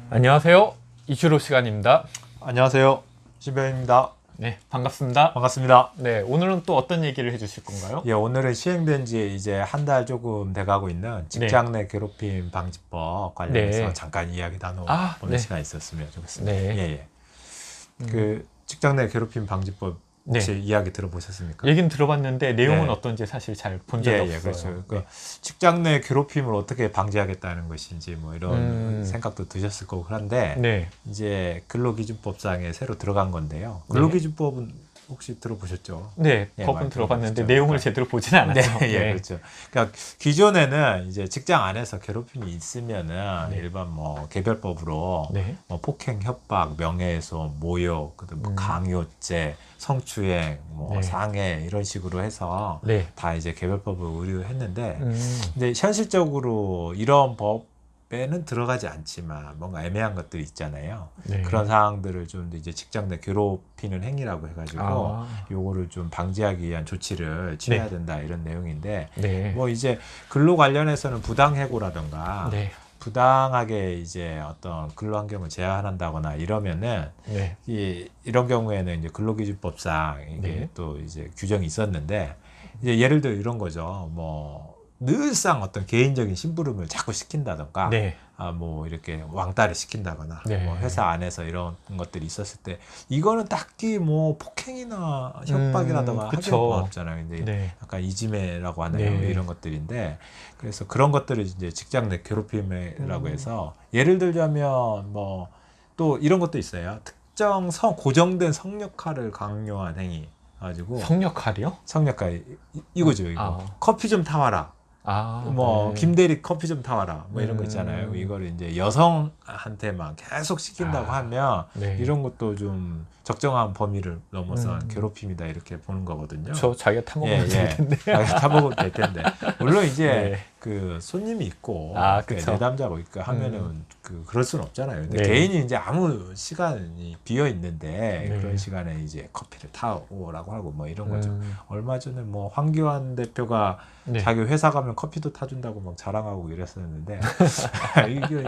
안녕하세요. 이슈로 시간입니다. 안녕하세요. 신변입니다. 네, 반갑습니다. 반갑습니다. 네, 오늘은 또 어떤 얘기를 해주실 건가요? 예, 오늘은 시행된 지 이제 한 달 조금 돼가고 있는 직장 내 괴롭힘 방지법 관련해서 네. 잠깐 이야기 나눠보는 네. 시간이 있었으면 좋겠습니다. 네. 예, 예. 그 직장 내 괴롭힘 방지법 혹시 네. 이야기 들어보셨습니까? 얘긴 들어봤는데 내용은 네. 어떤지 사실 잘 본 적이 예, 없어요. 예, 그렇죠. 네. 그 직장 내 괴롭힘을 어떻게 방지하겠다는 것인지 뭐 이런 음. 생각도 드셨을 거고 그런데 네. 이제 근로기준법상에 새로 들어간 건데요. 근로기준법은 혹시 들어보셨죠? 네, 예, 법은 많이 들어봤는데 들어보셨죠? 내용을 제대로 보진 않았죠. 네, 예, 그렇죠. 그러니까 기존에는 이제 직장 안에서 괴롭힘이 있으면은 네. 일반 뭐 개별법으로 네. 뭐 폭행, 협박, 명예훼손, 모욕, 그다음 뭐 강요죄, 성추행, 뭐 네. 상해 이런 식으로 해서 네. 다 이제 개별법을 의뢰했는데, 음. 근데 현실적으로 이런 법에는 들어가지 않지만 뭔가 애매한 것들이 있잖아요. 네. 그런 사항들을 좀 이제 직장 내 괴롭히는 행위라고 해가지고 아. 요거를 좀 방지하기 위한 조치를 취해야 네. 된다 이런 내용인데, 네. 뭐 이제 근로 관련해서는 부당해고라든가 네. 부당하게 이제 어떤 근로 환경을 제한한다거나 이러면은 네. 이런 경우에는 이제 근로기준법상 이게 네. 또 이제 규정이 있었는데, 이제 예를 들어 이런 거죠. 뭐 늘상 어떤 개인적인 심부름을 자꾸 시킨다던가, 네. 뭐 이렇게 왕따를 시킨다거나, 네. 뭐 회사 안에서 이런 것들이 있었을 때 이거는 딱히 뭐 폭행이나 협박이라든가 하기는 그쵸. 없잖아요. 근데 네. 약간 이지매라고 하나요? 네. 이런 것들인데, 그래서 그런 것들을 이제 직장 내 괴롭힘이라고 음. 해서 예를 들자면 뭐 또 이런 것도 있어요. 특정 고정된 성역할을 강요한 행위 가지고 성역할이요? 성역할 이거죠. 이거 아. 커피 좀 타와라. 아. 뭐 네. 김대리 커피 좀 타와라. 뭐 이런 거 있잖아요. 이거를 이제 여성한테만 계속 시킨다고 하면 네. 이런 것도 좀 적정한 범위를 넘어선 음. 괴롭힘이다 이렇게 보는 거거든요. 저 자기가 타먹으면 예, 될 텐데. 타먹으면 될 텐데. 물론 이제 네. 그 손님이 있고 아, 그쵸. 내담자고 있고 하면은 그럴 수는 없잖아요. 근데 네. 개인이 이제 아무 시간이 비어 있는데 네. 그런 시간에 이제 커피를 타오라고 하고 뭐 이런 거죠. 음. 얼마 전에 뭐 황교안 대표가 네. 자기 회사 가면 커피도 타준다고 막 자랑하고 이랬었는데 이게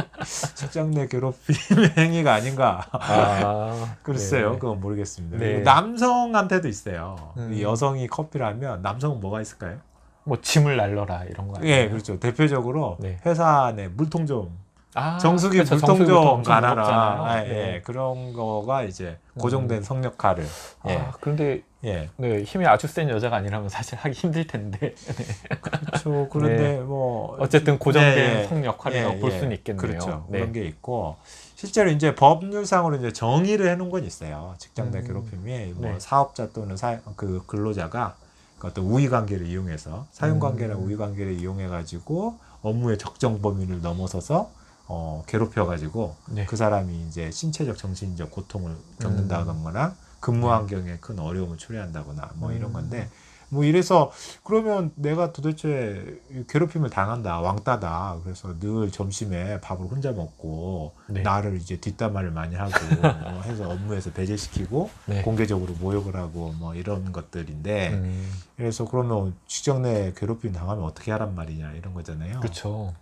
직장 내 괴롭힘 행위가 아닌가. 아, 글쎄요, 네. 그건 모르겠습니다. 네. 그리고 남성한테도 있어요. 음. 이 여성이 커피를 하면 남성은 뭐가 있을까요? 뭐 짐을 날려라 이런 거 아니에요? 예, 그렇죠. 대표적으로 네. 회사 내 물통 좀 정수기 그렇죠. 물통 정수기 물통 좀 엄청 가라라. 무겁잖아요. 아, 네. 예, 그런 거가 이제 고정된 성역할을. 예, 아, 그런데 예. 네, 힘이 아주 센 여자가 아니라면 사실 하기 힘들 텐데. 그렇죠. 그런데 네. 뭐 어쨌든 고정된 예, 예. 성역할이라고 볼 수는 있겠네요. 그렇죠. 네. 그런 게 있고 실제로 이제 법률상으로 이제 정의를 해놓은 건 있어요. 직장 내 괴롭힘이 뭐 네. 사업자 또는 그 근로자가 그 어떤 우위관계를 이용해서 사용관계나 우위관계를 이용해 가지고 업무의 적정 범위를 넘어서서 괴롭혀가지고 네. 그 사람이 이제 신체적, 정신적 고통을 겪는다거나 근무 환경에 큰 어려움을 초래한다거나 뭐 이런 건데, 뭐 이래서 그러면 내가 도대체 괴롭힘을 당한다, 왕따다. 그래서 늘 점심에 밥을 혼자 먹고 네. 나를 이제 뒷담화를 많이 하고 해서 업무에서 배제시키고 네. 공개적으로 모욕을 하고 뭐 이런 것들인데, 그래서 그러면 직장 내 괴롭힘 당하면 어떻게 하란 말이냐 이런 거잖아요. 그렇죠.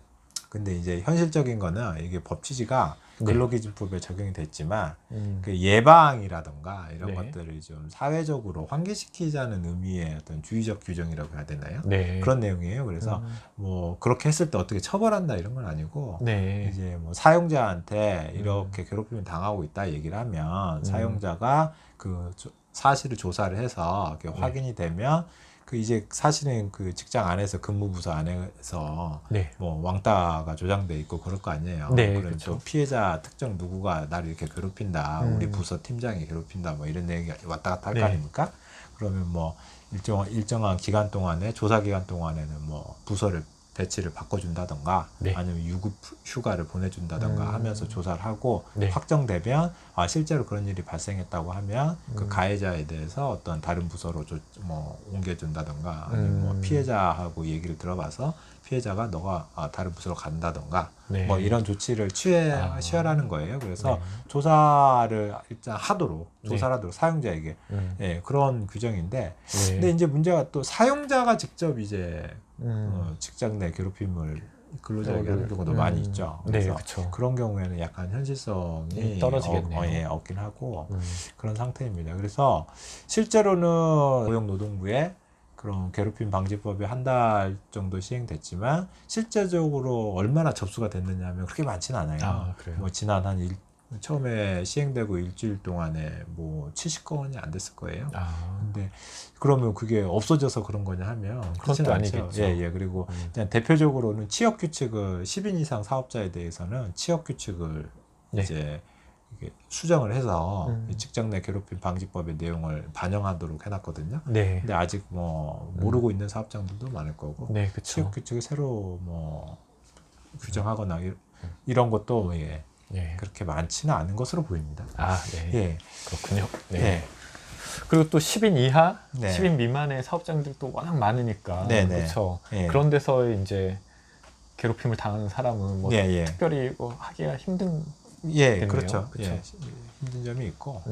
근데 이제 현실적인 거는 이게 법 취지가 네. 근로기준법에 적용이 됐지만 그 그 예방이라든가 이런 네. 것들을 좀 사회적으로 환기시키자는 의미의 어떤 주의적 규정이라고 해야 되나요? 네. 그런 내용이에요. 그래서 뭐 그렇게 했을 때 어떻게 처벌한다 이런 건 아니고, 네. 이제 뭐 사용자한테 이렇게 괴롭힘을 당하고 있다 얘기를 하면 사용자가 그 사실을 조사를 해서 네. 확인이 되면 그 이제 사실은 그 직장 안에서 근무 부서 안에서 네. 뭐 왕따가 조장돼 있고 그럴 거 아니에요. 네, 그럼 그렇죠. 또 피해자 특정 누구가 나를 이렇게 괴롭힌다, 우리 부서 팀장이 괴롭힌다, 뭐 이런 내용이 왔다 갔다 할 거 네. 아닙니까? 그러면 뭐 일정한 기간 동안에, 조사 기간 동안에는 뭐 부서를 배치를 바꿔준다던가, 네. 아니면 유급 휴가를 보내준다던가 하면서 조사를 하고, 네. 확정되면 실제로 그런 일이 발생했다고 하면 그 가해자에 대해서 어떤 다른 부서로 뭐 옮겨준다던가, 아니면 뭐 피해자하고 얘기를 들어봐서 피해자가 너가 다른 부서로 간다던가, 네. 뭐 이런 조치를 취하라는 거예요. 그래서 네. 조사를 일단 하도록, 네. 사용자에게 예, 그런 규정인데, 네. 근데 이제 문제가 또 사용자가 직접 이제 음. 직장 내 괴롭힘을 근로자에게 하는 경우도 많이 있죠. 네, 그래서 그렇죠. 그런 경우에는 약간 현실성이 떨어지겠네요. 없긴 하고 그런 상태입니다. 그래서 실제로는 고용노동부에 그런 괴롭힘 방지법이 한 달 정도 시행됐지만 실제적으로 얼마나 접수가 됐느냐 하면 그렇게 많지는 않아요. 아, 그래요? 뭐 지난 처음에 시행되고 일주일 동안에 뭐 70건이 안 됐을 거예요. 근데 그러면 그게 없어져서 그런 거냐 하면 그것도 아니겠죠. 예. 그리고 그냥 대표적으로는 취업 규칙을 10인 이상 사업자에 대해서는 취업 규칙을 네. 이제 이게 수정을 해서 직장 내 괴롭힘 방지법의 내용을 반영하도록 해놨거든요. 네. 근데 아직 뭐 모르고 있는 사업장들도 많을 거고 네, 그렇죠. 취업 규칙을 새로 뭐 규정하거나 이런 것도 예. 예. 그렇게 많지는 않은 것으로 보입니다. 아, 네. 예. 그렇군요. 네. 예. 그리고 또 10인 이하, 네. 10인 미만의 사업장들도 워낙 많으니까. 네, 네. 그렇죠. 예. 그런 데서 이제 괴롭힘을 당하는 사람은 뭐 예. 특별히 뭐 하기가 힘든. 예, 그렇죠. 그렇죠. 예. 힘든 점이 있고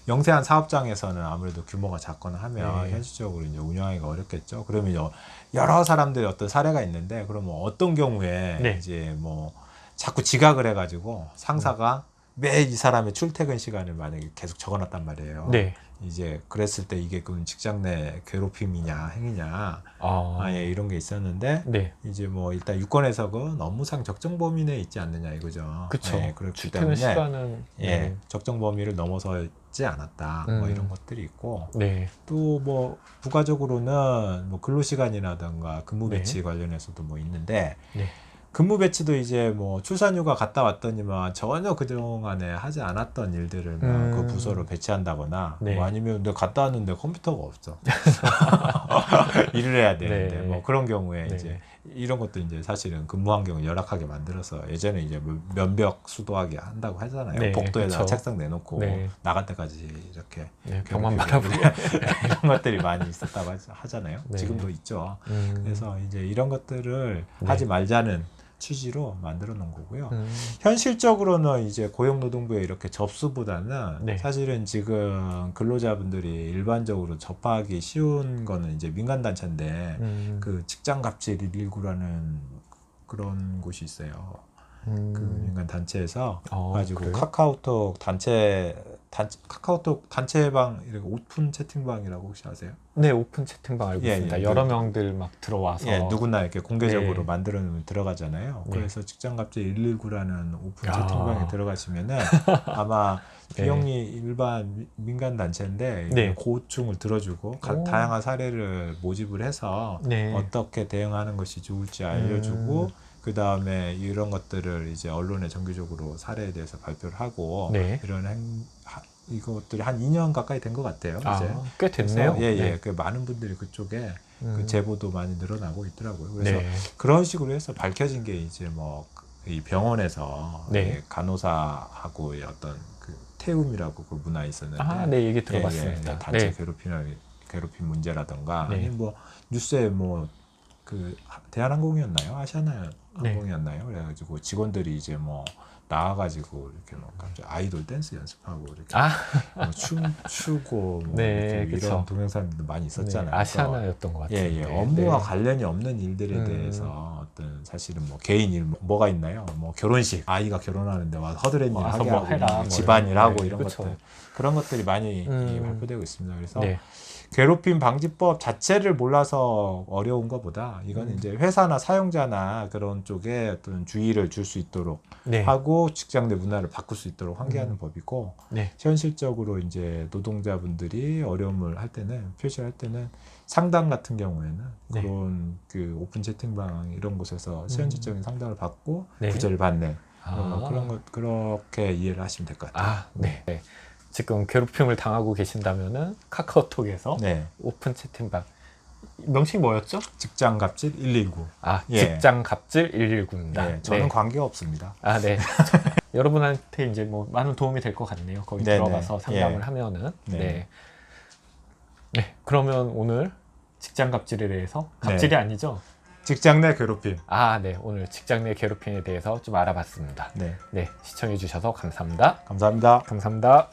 영세한 사업장에서는 아무래도 규모가 작거나 하면 네. 현실적으로 이제 운영하기가 어렵겠죠. 그러면 여러 사람들의 어떤 사례가 있는데 그러면 어떤 경우에 네. 이제 뭐 자꾸 지각을 해가지고 상사가 매일 이 사람의 출퇴근 시간을 만약에 계속 적어놨단 말이에요. 네. 이제 그랬을 때 이게 그럼 직장 내 괴롭힘이냐 행위냐 예, 이런 게 있었는데 네. 이제 뭐 일단 유권 해석은 업무상 적정 범위 내에 있지 않느냐 이거죠. 그렇죠. 예, 그렇기 출퇴근 때문에 시간은 예, 적정 범위를 넘어서지 않았다. 뭐 이런 것들이 있고 네. 또 뭐 부가적으로는 뭐 근로시간이라든가 근무 배치 네. 관련해서도 뭐 있는데 네. 근무 배치도 이제 뭐 출산휴가 갔다 왔더니만 전혀 그동안에 하지 않았던 일들을 막 그 부서로 배치한다거나 네. 뭐 아니면 내가 갔다 왔는데 컴퓨터가 없어. 일을 해야 되는데 네. 뭐 그런 경우에 네. 이제 이런 것도 이제 사실은 근무 환경을 열악하게 만들어서 예전에 이제 면벽 수도하게 한다고 하잖아요. 네, 복도에다가 그쵸. 책상 내놓고 네. 나갈 때까지 이렇게 네, 벽만 괴롭히고 바라보고. 이런 것들이 많이 있었다고 하잖아요. 네. 지금도 있죠. 그래서 이제 이런 것들을 네. 하지 말자는 취지로 만들어 놓은 거고요. 현실적으로는 이제 고용노동부에 이렇게 접수보다는 네. 사실은 지금 근로자분들이 일반적으로 접하기 쉬운 거는 이제 민간단체인데 그 직장갑질 119라는 그런 곳이 있어요. 그 민간 단체에서 가지고 그래요? 카카오톡 단체방 이렇게 오픈 채팅방이라고 혹시 아세요? 네, 오픈 채팅방 알고 예, 있습니다. 예, 여러 명들 막 들어와서. 예, 누구나 이렇게 공개적으로 네. 만들어 놓으면 들어가잖아요. 네. 그래서 직장갑질 119라는 오픈 야. 채팅방에 들어가시면은 아마 네. 비영리 일반 민간 단체인데 네. 고충을 들어주고 오. 다양한 사례를 모집을 해서 네. 어떻게 대응하는 것이 좋을지 알려주고 그 다음에 이런 것들을 이제 언론에 정기적으로 사례에 대해서 발표를 하고 네. 이런 이것들이 한 2년 가까이 된 것 같아요. 이제. 꽤 됐네요. 그래서 네. 그 많은 분들이 그쪽에 그 제보도 많이 늘어나고 있더라고요. 그래서 네. 그런 식으로 해서 밝혀진 게 이제 뭐 이 병원에서 네. 이 간호사하고의 어떤 그 태움이라고 그 문화 있었는데, 네, 얘기 들어봤습니다. 단체 네. 괴롭힘 문제라든가 네. 아니 뭐 뉴스에 뭐 그 대한항공이었나요? 아시아나항공이었나요? 그래가지고 직원들이 이제 뭐 나와가지고 이렇게 뭐 갑자기 아이돌 댄스 연습하고 이렇게 뭐 춤추고 뭐 네, 이렇게 그쵸. 이런 동영상들도 많이 있었잖아요. 네, 아시아나였던 것 같은데. 예, 업무와 네. 관련이 없는 일들에 대해서 어떤 사실은 뭐 개인 일 뭐가 있나요? 뭐 결혼식 아이가 결혼하는데 와 허드렛일 와서 하게 뭐 하고 해라, 뭐 집안일 이런 하고 거. 이런 그쵸. 것들 그런 것들이 많이 발표되고 있습니다. 그래서 네. 괴롭힘 방지법 자체를 몰라서 어려운 것보다 이거는 이제 회사나 사용자나 그런 쪽에 어떤 주의를 줄 수 있도록 네. 하고 직장 내 문화를 바꿀 수 있도록 환기하는 법이고 네. 현실적으로 이제 노동자분들이 어려움을 할 때는 표시할 때는 상담 같은 경우에는 네. 그런 그 오픈 채팅방 이런 곳에서 현실적인 상담을 받고 네. 구제를 받는 그런 것 그렇게 이해를 하시면 될 것 같아요. 네. 네. 지금 괴롭힘을 당하고 계신다면은 카카오톡에서 네. 오픈 채팅방 명칭이 뭐였죠? 직장 갑질 119. 예. 직장 갑질 119입니다. 네, 저는 관계가 없습니다. 네. 여러분한테 이제 뭐 많은 도움이 될 것 같네요. 거기 네네. 들어가서 상담을 예. 하면은. 네. 네. 네. 그러면 오늘 직장 갑질에 대해서 갑질이 아니죠? 직장 내 괴롭힘. 네. 오늘 직장 내 괴롭힘에 대해서 좀 알아봤습니다. 네. 네. 시청해 주셔서 감사합니다. 감사합니다. 감사합니다.